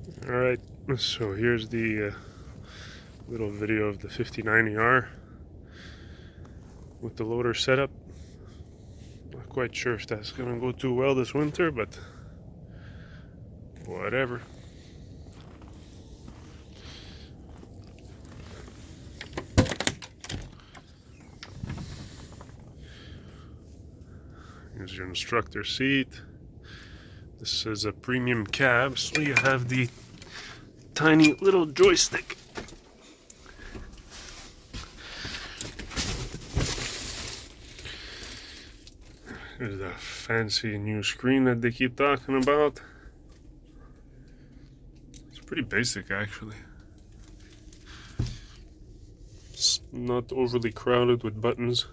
Alright, so here's the little video of the 5090R with the loader setup. Not quite sure if that's gonna go too well this winter, but whatever. Here's your instructor seat. This is a premium cab, so you have the tiny little joystick. There's a fancy new screen that they keep talking about. It's pretty basic, actually. It's not overly crowded with buttons.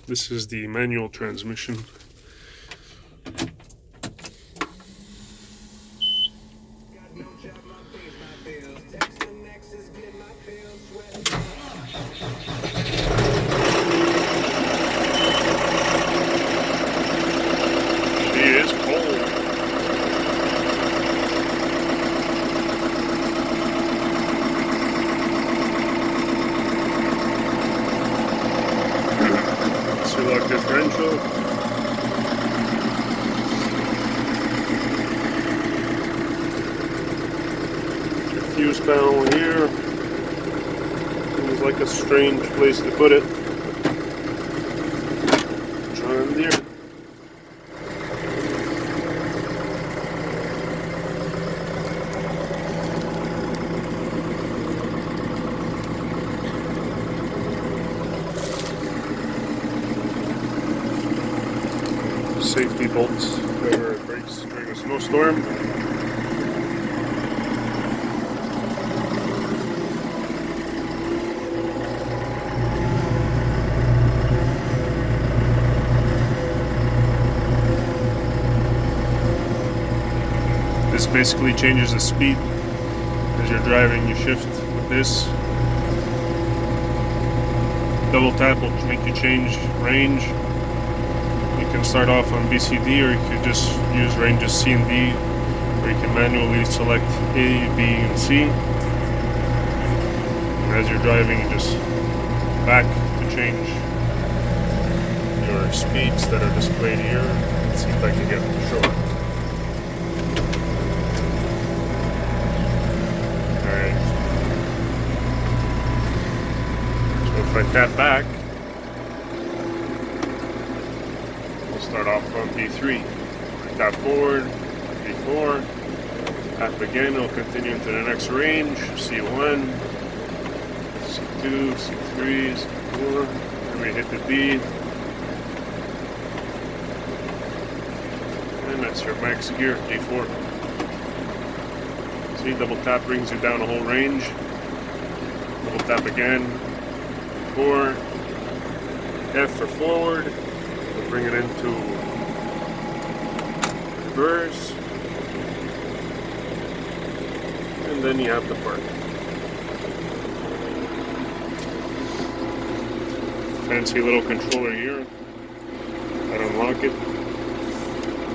This is the manual transmission. Lock differential. Fuse panel here. Seems like a strange place to put it. John Deere. Safety bolts whenever it breaks during a snowstorm. This basically changes the speed as you're driving. You shift with this. Double tap will make you change range. You can start off on BCD, or you could just use ranges C and D, or you can manually select A, B, and C. And as you're driving, you just back to change your speeds that are displayed here. Let's see if I can get them to show it. Alright. So if I tap back, start off on B3. Tap forward, B4, tap again, it'll continue into the next range, C1, C2, C3, C4, and we hit the D, and that's your max gear, D4. See, double tap brings you down a whole range, double tap again, 4, F for forward, we'll bring it into reverse, and then you have the park. Fancy little controller here that unlock it.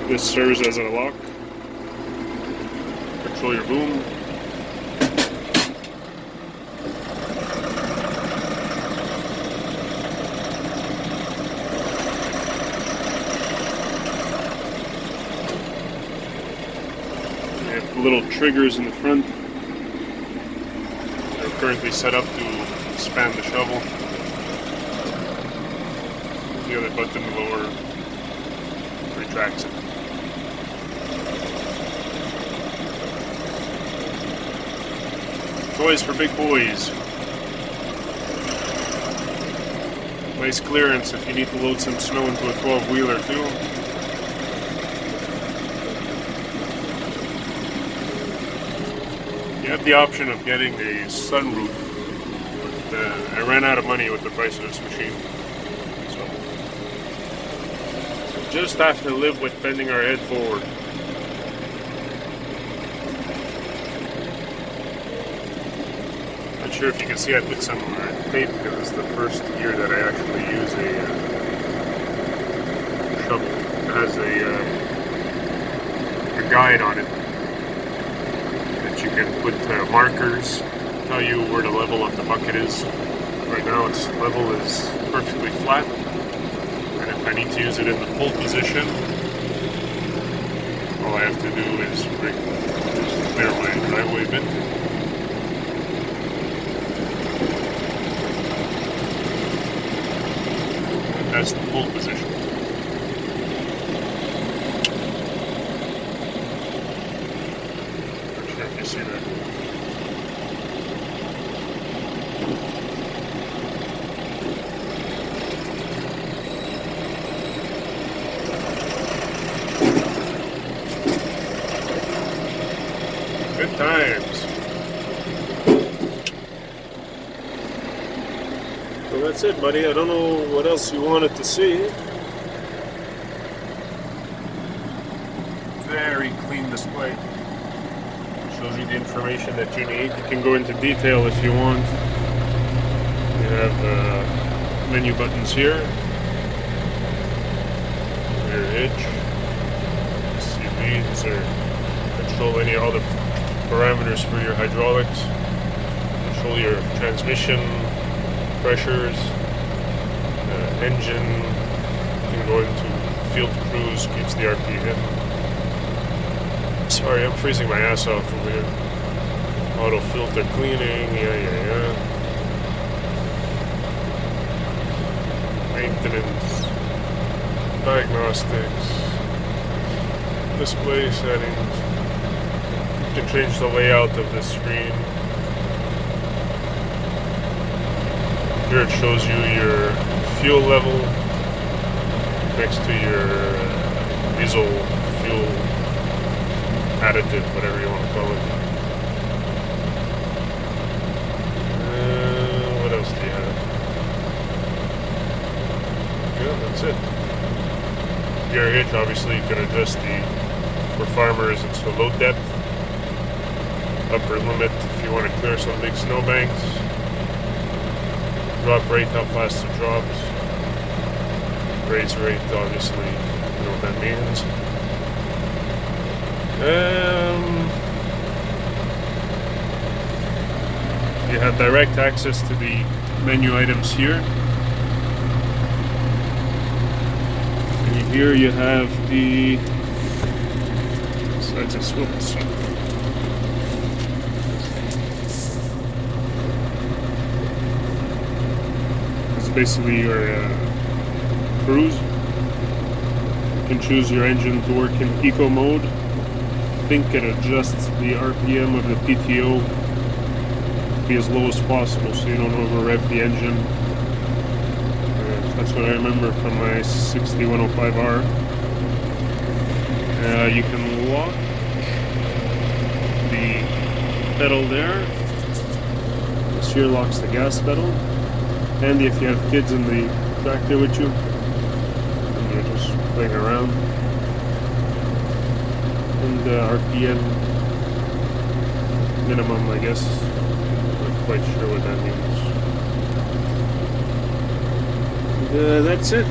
This serves as a lock. Control your boom. Little triggers in the front. They're currently set up to span the shovel. The other button lower retracts it. Toys for big boys. Nice clearance if you need to load some snow into a 12-wheeler too. You have the option of getting a sunroof, but I ran out of money with the price of this machine. So just have to live with bending our head forward. Not sure if you can see I put some tape because it's the first year that I actually use a shovel. It has a guide on it that you can put markers, tell you where the level of the bucket is. Right now its level is perfectly flat, and if I need to use it in the pull position, all I have to do is clear my driveway bin. And that's the pull position. Not sure if you see that. Good times. So that's it, buddy. I don't know what else you wanted to see. Very clean display. Shows you the information that you need. You can go into detail if you want. You have menu buttons here. Rear hitch. CVs or control any other parameters for your hydraulics, control your transmission pressures, engine. You can go into field cruise, keeps the RPM. Sorry, I'm freezing my ass off over here. Auto filter cleaning, yeah. Maintenance, diagnostics, display settings. You can change the layout of the screen. Here it shows you your fuel level next to your diesel fuel additive, whatever you want to call it. What else do you have? Yeah, that's it. Gear hitch, obviously you can adjust for farmers, it's the load depth. Upper limit if you want to clear some big snowbanks. Drop rate, how fast it drops. Raise rate, obviously, you know what that means. You have direct access to the menu items here. And here you have the sides of swivel seat. Basically your cruise. You can choose your engine to work in eco mode. I think it adjusts the RPM of the PTO to be as low as possible so you don't over rev the engine. That's what I remember from my 6105R. You can lock the pedal there. This here locks the gas pedal. Handy if you have kids in the tractor with you and you're just playing around. And RPM minimum, I guess. Not quite sure what that means. That's it.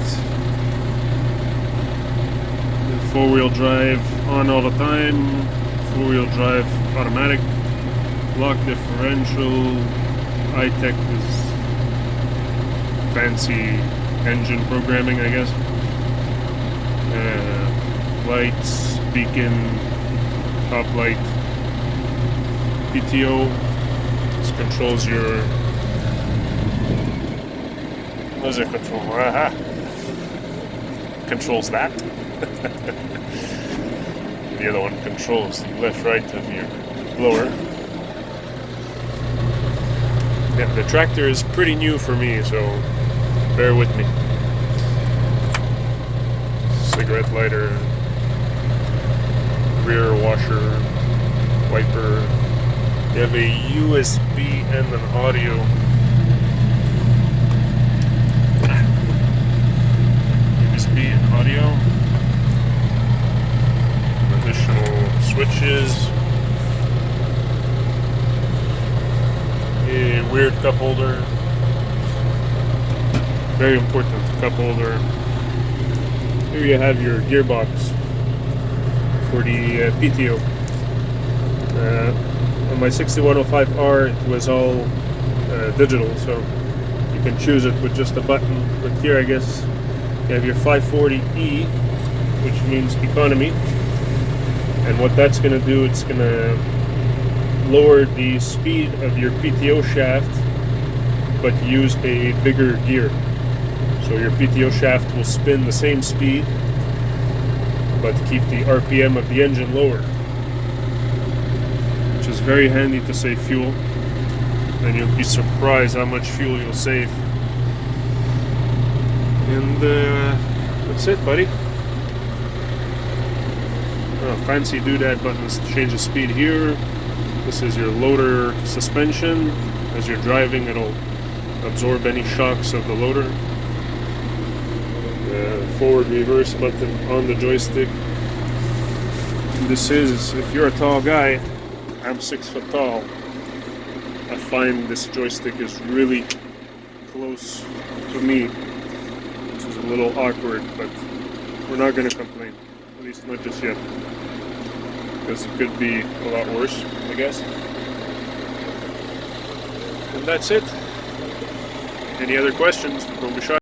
4-wheel drive on all the time. 4-wheel drive automatic. Lock differential. iTech is fancy engine programming, I guess. Lights, beacon, top light, PTO. This controls your. What does it control? Aha! Controls that. The other one controls the left, right of your blower. Yeah, the tractor is pretty new for me, so bear with me. Cigarette lighter, rear washer, wiper. You have a USB and an audio. USB and audio. Additional switches. A weird cup holder. Very important cup holder. Here you have your gearbox for the PTO. On my 6105R it was all digital, so you can choose it with just a button. But here I guess you have your 540E, which means economy, and what that's going to do, it's going to lower the speed of your PTO shaft but use a bigger gear. So your PTO shaft will spin the same speed but keep the RPM of the engine lower, which is very handy to save fuel. And you'll be surprised how much fuel you'll save. And that's it, buddy. Fancy doodad buttons to change the speed here. This is your loader suspension. As you're driving, it'll absorb any shocks of the loader. The forward reverse button on the joystick. This is, if you're a tall guy, I'm 6 foot tall, I find this joystick is really close to me, which is a little awkward, but we're not going to complain, at least not just yet, because it could be a lot worse, I guess. And that's it. Any other questions? Don't be shy.